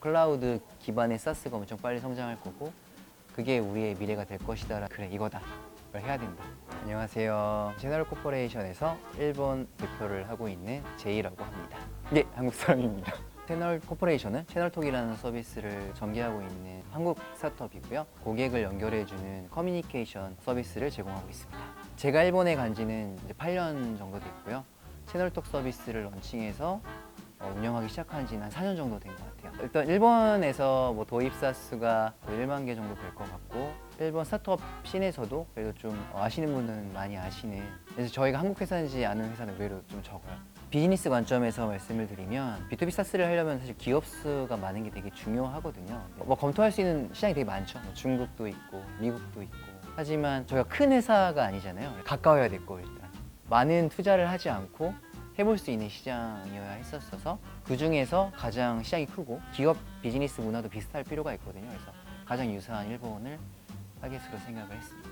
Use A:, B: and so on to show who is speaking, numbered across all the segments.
A: 클라우드 기반의 사스가 엄청 빨리 성장할 거고 그게 우리의 미래가 될 것이다. 그래, 이거다. 이걸 해야 된다. 안녕하세요. 채널 코퍼레이션에서 일본 대표를 하고 있는 제이라고 합니다. 네, 한국 사람입니다. 채널 코퍼레이션은 채널톡이라는 서비스를 전개하고 있는 한국 스타트업이고요. 고객을 연결해주는 커뮤니케이션 서비스를 제공하고 있습니다. 제가 일본에 간 지는 이제 8년 정도 됐고요. 채널톡 서비스를 런칭해서 운영하기 시작한 지는 한 4년 정도 된 것 같아요. 일단 일본에서 뭐 도입 사수가 1만 개 정도 될 것 같고 일본 스타트업 씬에서도 그래도 좀 아시는 분들은 많이 아시는, 그래서 저희가 한국 회사인지 아는 회사는 의외로 좀 적어요. 비즈니스 관점에서 말씀을 드리면 B2B 사스를 하려면 사실 기업 수가 많은 게 되게 중요하거든요. 뭐 검토할 수 있는 시장이 되게 많죠. 뭐 중국도 있고 미국도 있고. 하지만 저희가 큰 회사가 아니잖아요. 가까워야 됐고 일단 많은 투자를 하지 않고 해볼 수 있는 시장이어야 했었어서 그 중에서 가장 시장이 크고 기업 비즈니스 문화도 비슷할 필요가 있거든요. 그래서 가장 유사한 일본을 타겟으로 생각을 했습니다.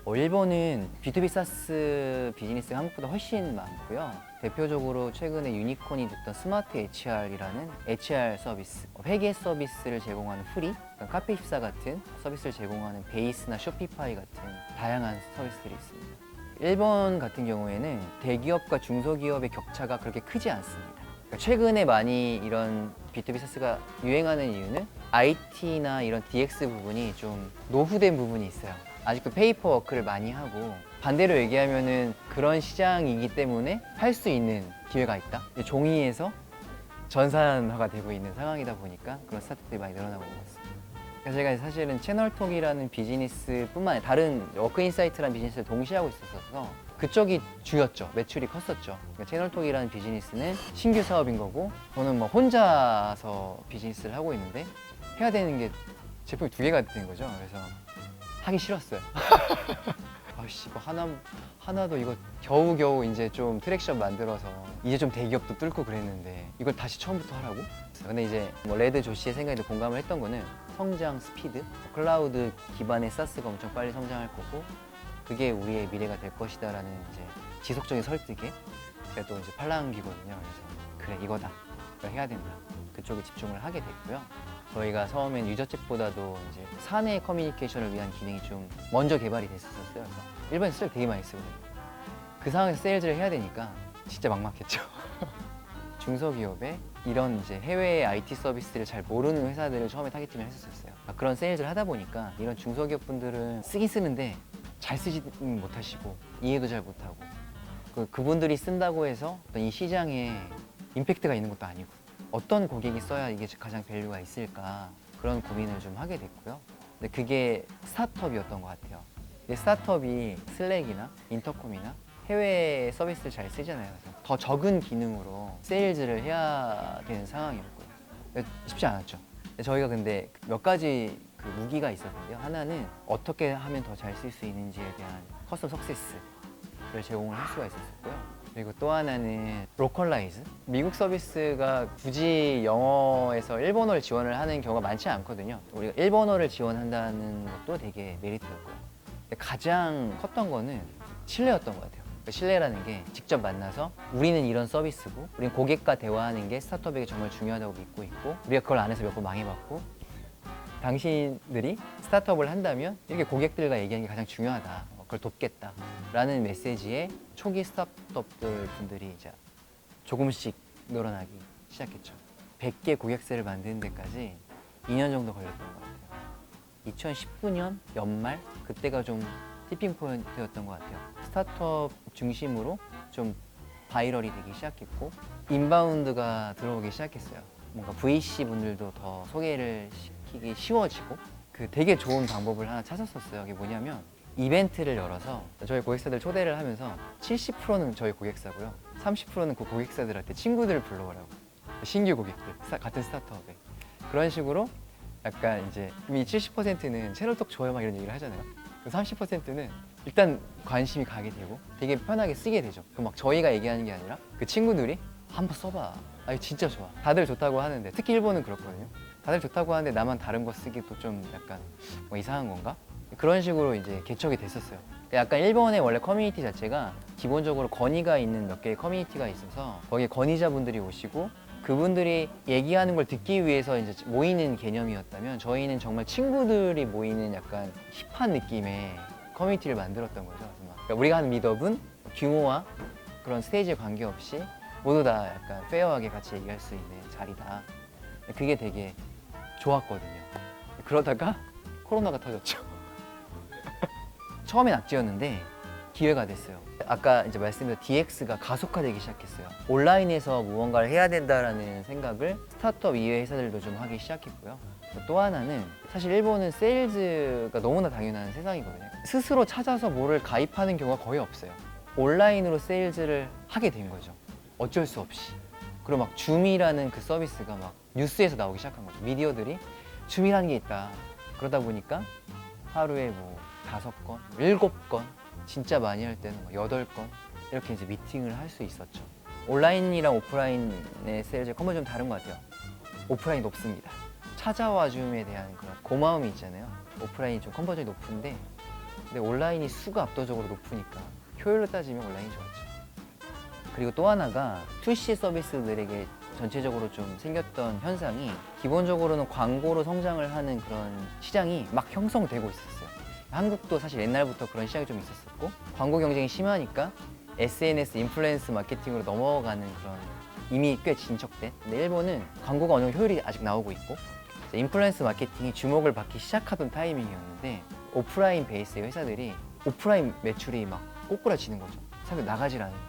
A: 일본은 B2B 사스 비즈니스가 한국보다 훨씬 많고요. 대표적으로 최근에 유니콘이 됐던 스마트 HR이라는 HR 서비스, 회계 서비스를 제공하는 프리, 카페24 같은 서비스를 제공하는 베이스나 쇼피파이 같은 다양한 서비스들이 있습니다. 일본 같은 경우에는 대기업과 중소기업의 격차가 그렇게 크지 않습니다. 그러니까 최근에 많이 이런 B2B 사스가 유행하는 이유는 IT나 이런 DX 부분이 좀 노후된 부분이 있어요. 아직도 페이퍼 워크를 많이 하고, 반대로 얘기하면은 그런 시장이기 때문에 할 수 있는 기회가 있다. 종이에서 전산화가 되고 있는 상황이다 보니까 그런 스타트업들이 많이 늘어나고 있는 것 같습니다. 그래서 제가 사실은 채널톡이라는 비즈니스뿐만 아니라 다른 워크인사이트라는 비즈니스를 동시에 하고 있었어서 그쪽이 주였죠. 매출이 컸었죠. 그러니까 채널톡이라는 비즈니스는 신규 사업인 거고 저는 뭐 혼자서 비즈니스를 하고 있는데 해야 되는 게 제품이 2개가 된 거죠. 그래서 하기 싫었어요. 아씨, 이거 하나도 이거 겨우겨우 이제 좀 트랙션 만들어서 이제 좀 대기업도 뚫고 그랬는데 이걸 다시 처음부터 하라고? 근데 이제 뭐 레드 조씨의 생각에도 공감을 했던 거는 성장 스피드, 클라우드 기반의 사스가 엄청 빨리 성장할 거고 그게 우리의 미래가 될 것이다라는 이제 지속적인 설득에 제가 또 이제 팔랑귀거든요. 그래서 그래, 이거다. 이걸 해야 된다. 그쪽에 집중을 하게 됐고요. 저희가 처음엔 유저책보다도 이제 사내 커뮤니케이션을 위한 기능이 좀 먼저 개발이 됐었어요. 그래서 일본에서 세일 되게 많이 쓰거든요. 그 상황에서 세일즈를 해야 되니까 진짜 막막했죠. 중소기업에 이런 이제 해외 IT 서비스를 잘 모르는 회사들을 처음에 타겟팅을 했었어요. 그런 세일즈를 하다 보니까 이런 중소기업 분들은 쓰긴 쓰는데 잘 쓰지는 못하시고 이해도 잘 못하고 그분들이 쓴다고 해서 어떤 이 시장에 임팩트가 있는 것도 아니고 어떤 고객이 써야 이게 가장 밸류가 있을까 그런 고민을 좀 하게 됐고요. 근데 그게 스타트업이었던 것 같아요. 근데 스타트업이 슬랙이나 인터콤이나 해외 서비스를 잘 쓰잖아요. 그래서 더 적은 기능으로 세일즈를 해야 되는 상황이었고요. 쉽지 않았죠. 저희가 근데 몇 가지 그 무기가 있었는데요. 하나는 어떻게 하면 더 잘 쓸 수 있는지에 대한 커스텀 석세스를 제공을 할 수가 있었고요. 그리고 또 하나는 로컬라이즈. 미국 서비스가 굳이 영어에서 일본어를 지원을 하는 경우가 많지 않거든요. 우리가 일본어를 지원한다는 것도 되게 메리트였고요. 근데 가장 컸던 거는 신뢰였던 것 같아요. 신뢰라는 게 직접 만나서 우리는 이런 서비스고 우리는 고객과 대화하는 게 스타트업에게 정말 중요하다고 믿고 있고 우리가 그걸 안 해서 몇 번 망해봤고 당신들이 스타트업을 한다면 이렇게 고객들과 얘기하는 게 가장 중요하다. 그걸 돕겠다라는 메시지에 초기 스타트업들 분들이 이제 조금씩 늘어나기 시작했죠. 100개 고객사를 만드는 데까지 2년 정도 걸렸던 것 같아요. 2019년 연말 그때가 좀 티핑 포인트였던 것 같아요. 스타트업 중심으로 좀 바이럴이 되기 시작했고 인바운드가 들어오기 시작했어요. 뭔가 VC 분들도 더 소개를 시키기 쉬워지고 그 되게 좋은 방법을 하나 찾았었어요. 그게 뭐냐면 이벤트를 열어서 저희 고객사들 초대를 하면서 70%는 저희 고객사고요. 30%는 그 고객사들한테 친구들을 불러오라고. 신규 고객들, 같은 스타트업에. 그런 식으로 약간 이제 이미 70%는 채널톡 좋아요 막 이런 얘기를 하잖아요. 그 30%는 일단 관심이 가게 되고 되게 편하게 쓰게 되죠. 그 막 저희가 얘기하는 게 아니라 그 친구들이 한번 써봐. 아, 이거 진짜 좋아. 다들 좋다고 하는데 특히 일본은 그렇거든요. 다들 좋다고 하는데 나만 다른 거 쓰기도 좀 약간 뭐 이상한 건가? 그런 식으로 이제 개척이 됐었어요. 약간 일본의 원래 커뮤니티 자체가 기본적으로 건의가 있는 몇 개의 커뮤니티가 있어서 거기에 건의자분들이 오시고 그분들이 얘기하는 걸 듣기 위해서 이제 모이는 개념이었다면 저희는 정말 친구들이 모이는 약간 힙한 느낌의 커뮤니티를 만들었던 거죠. 그래서 막 그러니까 우리가 하는 미더은 규모와 그런 스테이지에 관계없이 모두 다 약간 페어하게 같이 얘기할 수 있는 자리다. 그게 되게 좋았거든요. 그러다가 코로나가 터졌죠. 처음엔 악재였는데 기회가 됐어요. 아까 이제 말씀드린 DX가 가속화되기 시작했어요. 온라인에서 무언가를 해야 된다라는 생각을 스타트업 이외 회사들도 좀 하기 시작했고요. 또 하나는 사실 일본은 세일즈가 너무나 당연한 세상이거든요. 스스로 찾아서 뭐를 가입하는 경우가 거의 없어요. 온라인으로 세일즈를 하게 된 거죠. 어쩔 수 없이. 그리고 막 줌이라는 그 서비스가 막 뉴스에서 나오기 시작한 거죠. 미디어들이 줌이라는 게 있다. 그러다 보니까 하루에 뭐 5건, 7건, 진짜 많이 할 때는 뭐 8건 이렇게 이제 미팅을 할 수 있었죠. 온라인이랑 오프라인의 세일즈 컨버전 좀 다른 것 같아요. 오프라인이 높습니다. 찾아와 줌에 대한 그런 고마움이 있잖아요. 오프라인이 좀 컨버전이 높은데 근데 온라인이 수가 압도적으로 높으니까 효율로 따지면 온라인이 좋았죠. 그리고 또 하나가 2C 서비스들에게 전체적으로 좀 생겼던 현상이 기본적으로는 광고로 성장을 하는 그런 시장이 막 형성되고 있었어요. 한국도 사실 옛날부터 그런 시장이 좀 있었었고 광고 경쟁이 심하니까 SNS 인플루언스 마케팅으로 넘어가는 그런 이미 꽤 진척된 근데 일본은 광고가 어느 정도 효율이 아직 나오고 있고 인플루언스 마케팅이 주목을 받기 시작하던 타이밍이었는데 오프라인 베이스의 회사들이 오프라인 매출이 막 꼬꾸라지는 거죠. 사람들이 나가질 않으니까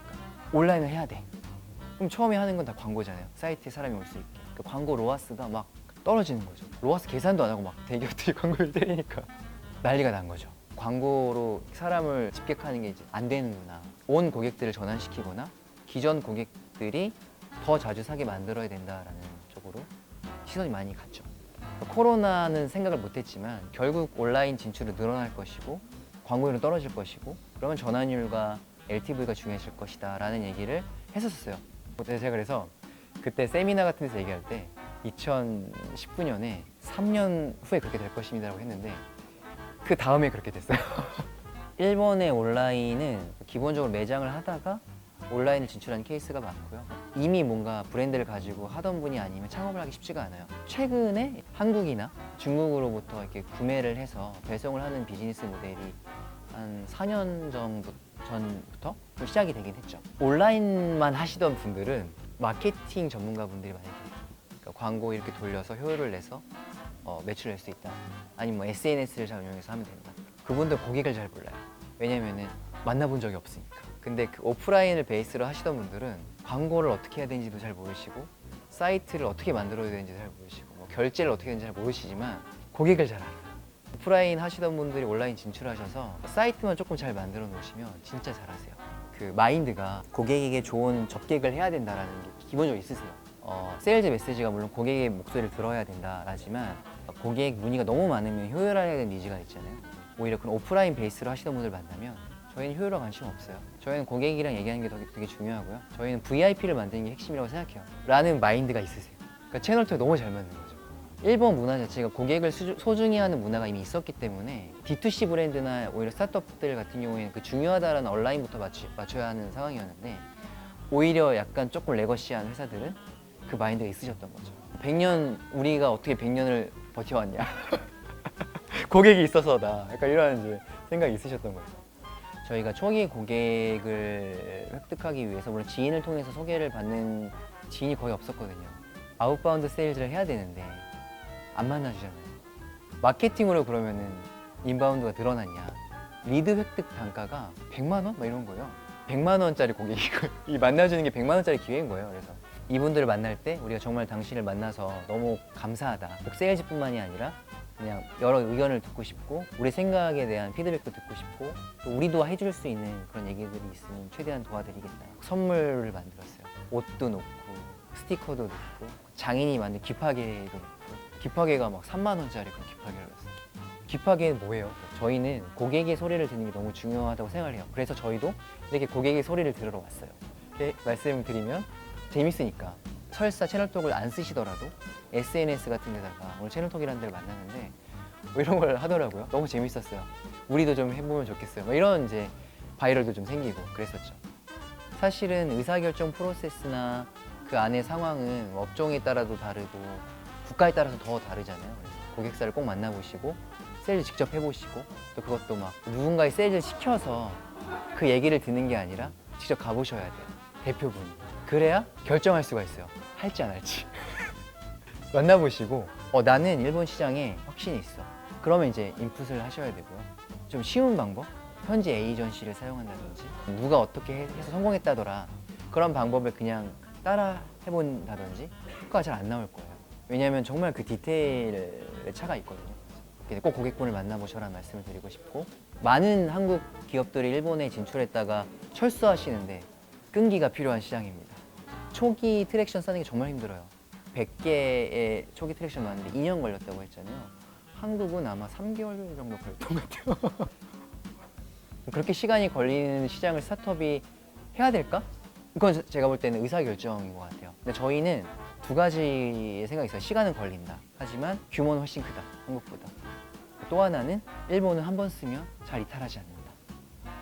A: 온라인을 해야 돼. 그럼 처음에 하는 건 다 광고잖아요. 사이트에 사람이 올 수 있게. 그 광고 로아스가 막 떨어지는 거죠. 로아스 계산도 안 하고 막 대기업들이 광고를 때리니까 난리가 난 거죠. 광고로 사람을 집객하는 게 이제 안 되는구나. 온 고객들을 전환시키거나 기존 고객들이 더 자주 사게 만들어야 된다라는 쪽으로 시선이 많이 갔죠. 코로나는 생각을 못했지만 결국 온라인 진출은 늘어날 것이고 광고율은 떨어질 것이고 그러면 전환율과 LTV가 중요해질 것이다 라는 얘기를 했었어요. 제가 그래서 그때 세미나 같은 데서 얘기할 때 2019년에 3년 후에 그렇게 될 것입니다 라고 했는데 그 다음에 그렇게 됐어요. 일본의 온라인은 기본적으로 매장을 하다가 온라인을 진출한 케이스가 많고요. 이미 뭔가 브랜드를 가지고 하던 분이 아니면 창업을 하기 쉽지가 않아요. 최근에 한국이나 중국으로부터 이렇게 구매를 해서 배송을 하는 비즈니스 모델이 한 4년 정도 전부터 좀 시작이 되긴 했죠. 온라인만 하시던 분들은 마케팅 전문가 분들이 많이 계세요. 그러니까 광고 이렇게 돌려서 효율을 내서 매출을 낼 수 있다. 아니면 뭐 SNS를 잘 운영해서 하면 된다. 그분들 고객을 잘 몰라요. 왜냐면은 만나본 적이 없으니까. 근데 그 오프라인을 베이스로 하시던 분들은 광고를 어떻게 해야 되는지도 잘 모르시고 사이트를 어떻게 만들어야 되는지 잘 모르시고 뭐 결제를 어떻게 하는지 잘 모르시지만 고객을 잘 알아요. 오프라인 하시던 분들이 온라인 진출하셔서 사이트만 조금 잘 만들어 놓으시면 진짜 잘하세요. 그 마인드가 고객에게 좋은 접객을 해야 된다라는 게 기본적으로 있으세요. 세일즈 메시지가 물론 고객의 목소리를 들어야 된다라지만 고객 문의가 너무 많으면 효율화해야 되는 니즈가 있잖아요. 오히려 그런 오프라인 베이스로 하시던 분들 만나면 저희는 효율화 관심 없어요. 저희는 고객이랑 얘기하는 게 되게 중요하고요. 저희는 VIP를 만드는 게 핵심이라고 생각해요. 라는 마인드가 있으세요. 그러니까 채널2에 너무 잘 맞는 거죠. 일본 문화 자체가 고객을 소중히 하는 문화가 이미 있었기 때문에 D2C 브랜드나 오히려 스타트업들 같은 경우에는 그 중요하다라는 온라인부터 맞춰야 하는 상황이었는데 오히려 약간 조금 레거시한 회사들은 그 마인드가 있으셨던 거죠. 100년 우리가 어떻게 100년을 버텨왔냐. 고객이 있어서다. 약간 이런 이제 생각이 있으셨던 거죠. 저희가 초기 고객을 획득하기 위해서 물론 지인을 통해서 소개를 받는 지인이 거의 없었거든요. 아웃바운드 세일즈를 해야 되는데 안 만나주잖아요. 마케팅으로 그러면은 인바운드가 늘어났냐. 리드 획득 단가가 100만 원? 막 이런 거예요. 100만 원짜리 고객이고 이 만나주는 게 100만 원짜리 기회인 거예요. 그래서 이분들을 만날 때 우리가 정말 당신을 만나서 너무 감사하다. 꼭 세일즈뿐만이 아니라 그냥 여러 의견을 듣고 싶고 우리 생각에 대한 피드백도 듣고 싶고 또 우리도 해줄 수 있는 그런 얘기들이 있으면 최대한 도와드리겠다. 선물을 만들었어요. 옷도 놓고 스티커도 놓고 장인이 만든 기파개도 놓고 기파개가 막 3만 원짜리 그런 기파개를 넣었어요. 기파개는 뭐예요? 저희는 고객의 소리를 듣는 게 너무 중요하다고 생각을 해요. 그래서 저희도 이렇게 고객의 소리를 들으러 왔어요. 이렇게 말씀드리면 재밌으니까 설사 채널톡을 안 쓰시더라도 SNS 같은 데다가 오늘 채널톡이라는 데를 만났는데 뭐 이런 걸 하더라고요. 너무 재밌었어요. 우리도 좀 해보면 좋겠어요. 뭐 이런 이제 바이럴도 좀 생기고 그랬었죠. 사실은 의사결정 프로세스나 그 안에 상황은 업종에 따라도 다르고 국가에 따라서 더 다르잖아요. 그래서 고객사를 꼭 만나보시고 세일즈 직접 해보시고 또 그것도 막 누군가의 세일즈를 시켜서 그 얘기를 듣는 게 아니라 직접 가보셔야 돼요. 대표분이. 그래야 결정할 수가 있어요. 할지 안 할지. 만나보시고 나는 일본 시장에 확신이 있어. 그러면 이제 인풋을 하셔야 되고요. 좀 쉬운 방법? 현지 에이전시를 사용한다든지 누가 어떻게 해서 성공했다더라. 그런 방법을 그냥 따라 해본다든지 효과가 잘 안 나올 거예요. 왜냐하면 정말 그 디테일의 차가 있거든요. 그래서 꼭 고객분을 만나보셔라 말씀을 드리고 싶고, 많은 한국 기업들이 일본에 진출했다가 철수하시는데 끈기가 필요한 시장입니다. 초기 트랙션 쌓는 게 정말 힘들어요. 100개의 초기 트랙션 나왔는데 2년 걸렸다고 했잖아요. 한국은 아마 3개월 정도 걸렸던 것 같아요. 그렇게 시간이 걸리는 시장을 스타트업이 해야 될까? 그건 제가 볼 때는 의사결정인 것 같아요. 근데 저희는 두 가지의 생각이 있어요. 시간은 걸린다. 하지만 규모는 훨씬 크다. 한국보다. 또 하나는 일본은 한 번 쓰면 잘 이탈하지 않는다.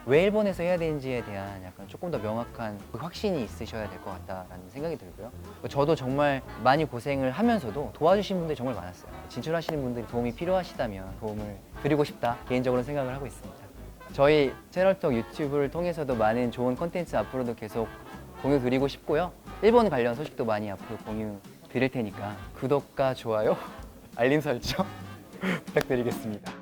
A: 왜 일본에서 해야 되는지에 대한 약간 조금 더 명확한 그 확신이 있으셔야 될 것 같다라는 생각이 들고요. 저도 정말 많이 고생을 하면서도 도와주신 분들이 정말 많았어요. 진출하시는 분들이 도움이 필요하시다면 도움을 드리고 싶다 개인적으로 생각을 하고 있습니다. 저희 채널톡 유튜브를 통해서도 많은 좋은 콘텐츠 앞으로도 계속 공유 드리고 싶고요. 일본 관련 소식도 많이 앞으로 공유 드릴 테니까 구독과 좋아요, 알림 설정 부탁드리겠습니다.